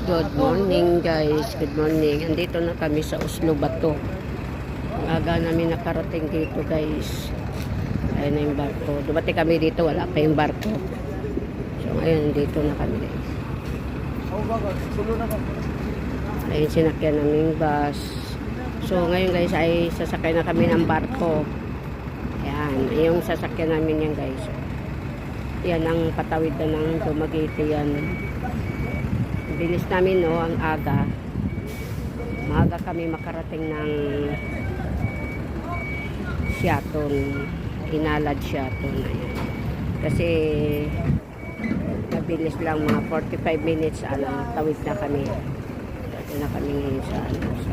Good morning guys, good morning. Andito na kami sa Oslo Bato. Aga namin nakarating dito guys. Ayun na yung barko. Dumati kami dito, wala pa yung barko. So ngayon, dito na kami guys. Ayun, sinakyan namin bus. So ngayon guys, ay sasakay na kami ng barko. Ayan, yung sasakyan namin yan guys. Yan ang patawid na ng Dumaguete yan. Bilis namin no, ang aga. Maaga kami makarating ng Seattle. Inalad Seattle. Ayan. Kasi mabilis lang, mga 45 minutes tawid na kami. Dito na kami ngayon sa guys.